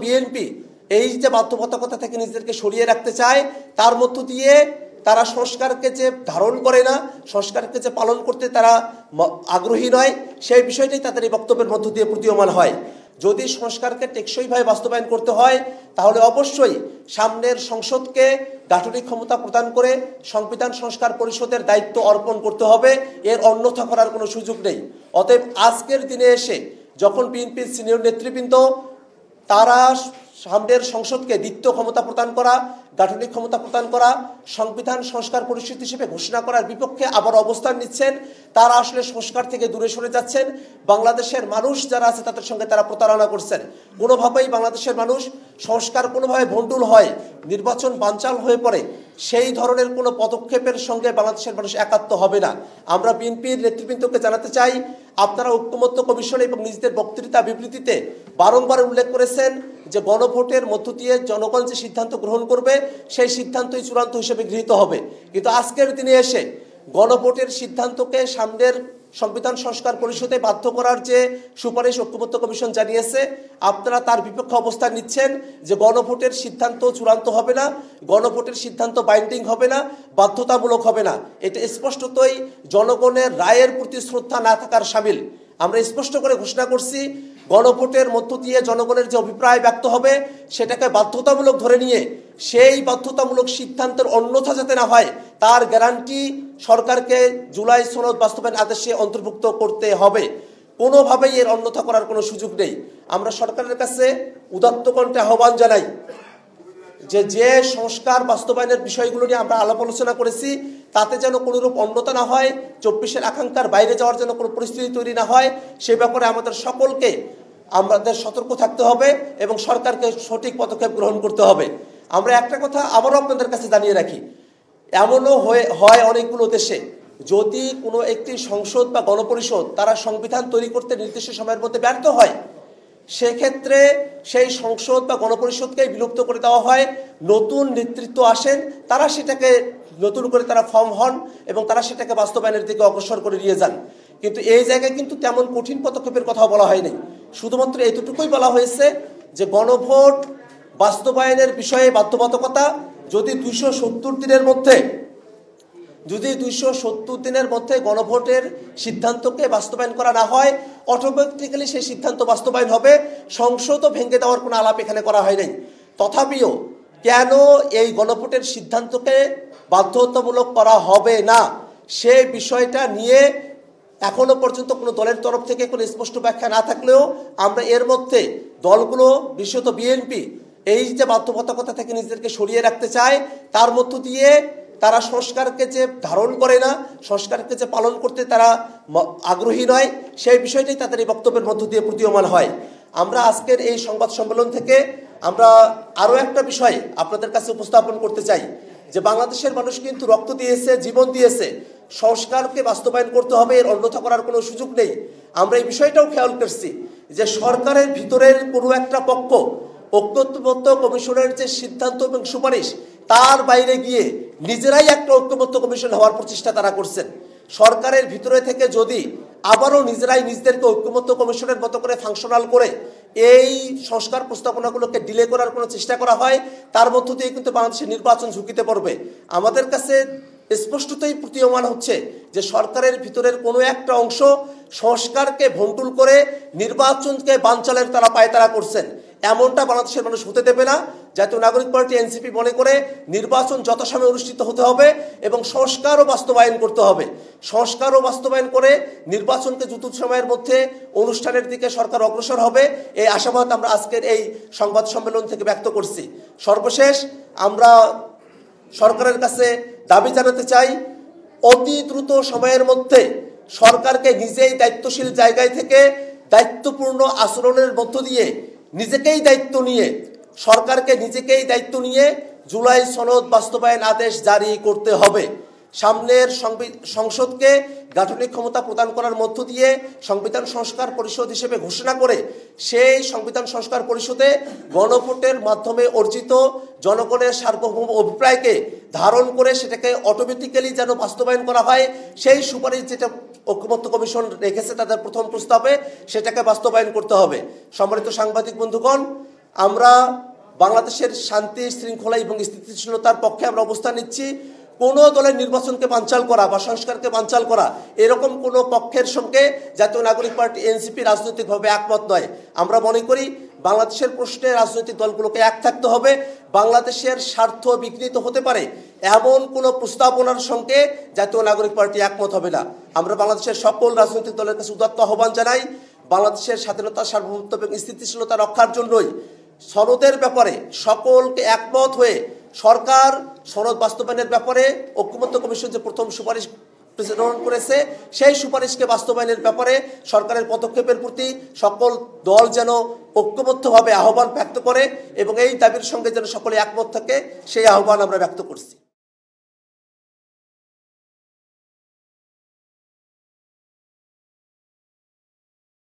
BNP এই যে বাধ্যবাধকতা থেকে নিজেদেরকে সরিয়ে রাখতে চায়, তার মধ্য দিয়ে তারা সংস্কারকে যে ধারণ করে না, সংস্কারকে যে পালন করতে তারা আগ্রহী নয়, সেই বিষয়টাই তাদের এই বক্তব্যের মধ্য দিয়ে প্রতীয়মান হয়। যদি সংস্কারকে টেকসইভাবে বাস্তবায়ন করতে হয়, তাহলে অবশ্যই সামনের সংসদকে গাঠনিক ক্ষমতা প্রদান করে সংবিধান সংস্কার পরিষদের দায়িত্ব অর্পণ করতে হবে, এর অন্যথা করার কোনো সুযোগ নেই। অতএব আজকের দিনে এসে যখন বিএনপির সিনিয়র নেতৃবৃন্দ তারা সামনের সংসদকে দ্বিতীয় ক্ষমতা প্রদান করা, গাঠনিক ক্ষমতা প্রদান করা, সংবিধান সংস্কার পরিষদ হিসেবে ঘোষণা করার বিপক্ষে আবার অবস্থান নিচ্ছেন, তারা আসলে সংস্কার থেকে দূরে সরে যাচ্ছেন। বাংলাদেশের মানুষ যারা আছে তাদের সঙ্গে তারা প্রতারণা করছেন। কোনোভাবেই বাংলাদেশের মানুষ সংস্কার কোনোভাবে ভণ্ডুল হয়, নির্বাচন বানচাল হয়ে পড়ে, সেই ধরনের কোনো পদক্ষেপের সঙ্গে বাংলাদেশের মানুষ একাত্ম হবে না। আমরা বিএনপির নেতৃবৃন্দকে জানাতে চাই, আপনারা ঐক্যমত্য কমিশন এবং নিজেদের বক্তৃতা বিবৃতিতে বারংবার উল্লেখ করেছেন যে গণভোটের মধ্য দিয়ে জনগণ যে সিদ্ধান্ত গ্রহণ করবে সেই সিদ্ধান্তই চূড়ান্ত হিসেবে গৃহীত হবে। কিন্তু আজকের দিনে এসে গণভোটের সিদ্ধান্তকে সামনের সংবিধান সংস্কার পরিষদে বাধ্য করার যে সুপারিশ ঐক্যমত্য কমিশন জানিয়েছে, আপনারা তার বিপক্ষে অবস্থান নিচ্ছেন যে গণভোটের সিদ্ধান্ত চূড়ান্ত হবে না, গণভোটের সিদ্ধান্ত বাইন্ডিং হবে না, বাধ্যতামূলক হবে না। এটা স্পষ্টতই জনগণের রায়ের প্রতি শ্রদ্ধা না থাকার শামিল। আমরা স্পষ্ট করে ঘোষণা করছি, গণভোটের মধ্য দিয়ে জনগণের যে অভিপ্রায় ব্যক্ত হবে সেটাকে বাধ্যতামূলক ধরে নিয়ে সেই বাধ্যতামূলক সিদ্ধান্তের অন্যথা যাতে না হয় তার গ্যারান্টি সরকারকে জুলাই সনদ বাস্তবায়ন আদেশে অন্তর্ভুক্ত করতে হবে। কোনোভাবেই এর অন্যথা করার কোনো সুযোগ নেই। আমরা সরকারের কাছে উদাত্ত কণ্ঠে আহ্বান জানাই যে সংস্কার বাস্তবায়নের বিষয়গুলো নিয়ে আমরা আলাপ আলোচনা করেছি তাতে যেন কোনোরূপ অন্যতা না হয়, 24-এর আকাঙ্ক্ষার বাইরে যাওয়ার জন্য কোনো পরিস্থিতি তৈরি না হয়, সে ব্যাপারে আমাদের সকলকে আমাদের সতর্ক থাকতে হবে এবং সরকারকে সঠিক পদক্ষেপ গ্রহণ করতে হবে। আমরা একটা কথা আবারও আপনাদের কাছে জানিয়ে রাখি, এমনও হয় অনেকগুলো দেশে, যদি কোনো একটি সংসদ বা গণপরিষদ তারা সংবিধান তৈরি করতে নির্দিষ্ট সময়ের মধ্যে ব্যর্থ হয়, সেক্ষেত্রে সেই সংসদ বা গণপরিষদকে বিলুপ্ত করে দেওয়া হয়, নতুন নেতৃত্ব আসেন, তারা সেটাকে নতুন করে তারা ফর্ম হন এবং তারা সেটাকে বাস্তবায়নের দিকে অগ্রসর করে নিয়ে যান। কিন্তু এই জায়গায় কিন্তু তেমন কঠিন পদক্ষেপের কথা বলা হয়নি, শুধুমাত্র এতটুকুই বলা হয়েছে যে গণভোট বাস্তবায়নের বিষয়ে বাধ্যবাধকতা যদি 270 দিনের মধ্যে গণভোটের সিদ্ধান্তকে বাস্তবায়ন করা না হয়, অটোমেটিক্যালি সেই সিদ্ধান্ত বাস্তবায়ন হবে, সংসদও ভেঙে দেওয়ার কোনো আলাপ এখানে করা হয় নাই। তথাপিও কেন এই গণভোটের সিদ্ধান্তকে বাধ্যতামূলক করা হবে না সে বিষয়টা নিয়ে এখনো পর্যন্ত কোনো দলের তরফ থেকে কোনো স্পষ্ট ব্যাখ্যা না থাকলেও আমরা এর মধ্যে দলগুলো, বিশেষত বিএনপি, এই যে বাধ্যবাধকতা থেকে নিজেদেরকে সরিয়ে রাখতে চায়, তার মধ্য দিয়ে তারা সংস্কারকে যে ধারণ করে না, সংস্কারকে যে পালন করতে তারা আগ্রহী নয়, সেই বিষয়টাই তাদের এই বক্তব্যের মধ্য দিয়ে প্রতীয়মান হয়। আমরা আজকের এই সংবাদ সম্মেলন থেকে আমরা আরও একটা বিষয় আপনাদের কাছে উপস্থাপন করতে চাই যে বাংলাদেশের মানুষ কিন্তু রক্ত দিয়েছে, জীবন দিয়েছে, সংস্কারকে বাস্তবায়ন করতে হবে, এর অন্যথা করার কোনো সুযোগ নেই। আমরা এই বিষয়টাও খেয়াল করছি যে সরকারের ভিতরের কোনো একটা পক্ষ ঐক্যমত্য কমিশনের যে সিদ্ধান্ত এবং সুপারিশ তার বাইরে গিয়ে নিজেরাই একটা ঐক্যমত্য কমিশন হওয়ার প্রচেষ্টা তারা করছেন। সরকারের ভিতরে থেকে যদি আবারও নিজেরাই নিজেদেরকে ঐক্যমত্য কমিশনের মতো করে ফাংশনাল করে এই সংস্কার প্রস্তাবনাগুলোকে ডিলে করার কোনো চেষ্টা করা হয়, তার মধ্য দিয়ে কিন্তু বাংলাদেশের নির্বাচন ঝুঁকিতে পড়বে। আমাদের কাছে স্পষ্টতই প্রতীয়মান হচ্ছে যে সরকারের ভিতরের কোনো একটা অংশ সংস্কারকে ভণ্ডুল করে নির্বাচনকে বানচালের তারা পায়তারা করছেন। এমনটা বাংলাদেশের মানুষ হতে দেবে না। জাতীয় নাগরিক পার্টি এনসিপি মনে করে নির্বাচন যথাসময়ে অনুষ্ঠিত হতে হবে এবং সংস্কারও বাস্তবায়ন করতে হবে। সংস্কারও বাস্তবায়ন করে নির্বাচনকে দ্রুত সময়ের মধ্যে অনুষ্ঠানের দিকে সরকার অগ্রসর হবে, এই আশাবাদ আমরা আজকের এই সংবাদ সম্মেলন থেকে ব্যক্ত করছি। সর্বশেষ আমরা সরকারের কাছে দাবি জানাতে চাই, অতি দ্রুত সময়ের মধ্যে সরকারকে নিজেই দায়িত্বশীল জায়গায় থেকে দায়িত্বপূর্ণ আচরণের মধ্য দিয়ে সরকারকে নিজেকেই দায়িত্ব নিয়ে জুলাই সনদ বাস্তবায়ন আদেশ জারি করতে হবে। সামনের সংসদকে গাঠনিক ক্ষমতা প্রদান করার মধ্য দিয়ে সংবিধান সংস্কার পরিষদ হিসেবে ঘোষণা করে সেই সংবিধান সংস্কার পরিষদে গণভোটের মাধ্যমে অর্জিত জনগণের সার্বভৌম অভিপ্রায়কে ধারণ করে সেটাকে অটোমেটিক্যালি যেন বাস্তবায়ন করা হয়, সেই সুপারিশ যেটা ঐক্যমত্য কমিশন রেখেছে তাদের প্রথম প্রস্তাবে, সেটাকে বাস্তবায়ন করতে হবে। সম্মানিত সাংবাদিক বন্ধুগণ, আমরা বাংলাদেশের শান্তি শৃঙ্খলা এবং স্থিতিশীলতার পক্ষে আমরা অবস্থান নিচ্ছি। কোনো দলের নির্বাচনকে বানচাল করা বা সংস্কারকে বানচাল করা এরকম কোনো পক্ষের সঙ্গে জাতীয় নাগরিক পার্টি এনসিপি রাজনৈতিকভাবে একমত নয়। আমরা মনে করি বাংলাদেশের প্রশ্নে রাজনৈতিক দলগুলোকে এক থাকতে হবে। বাংলাদেশের স্বার্থ বিঘ্নিত হতে পারে এমন কোনো প্রস্তাবনার সঙ্গে জাতীয় নাগরিক পার্টি একমত হবে না। আমরা বাংলাদেশের সকল রাজনৈতিক দলের কাছে উদাত্ত আহ্বান জানাই, বাংলাদেশের স্বাধীনতা, সার্বভৌমত্ব এবং স্থিতিশীলতা রক্ষার জন্যই সনদের ব্যাপারে সকলকে একমত হয়ে সরকার সনদ বাস্তবায়নের ব্যাপারে ঐকমত্য কমিশন যে প্রথম সুপারিশ প্রেরণ করেছে সেই সুপারিশকে বাস্তবায়নের ব্যাপারে সরকারের পদক্ষেপের প্রতি সকল দল যেন ঐক্যবদ্ধভাবে আহ্বান ব্যক্ত করে এবং এই দাবির সঙ্গে যেন সকলে একমত থাকে সেই আহ্বান আমরা ব্যক্ত করছি।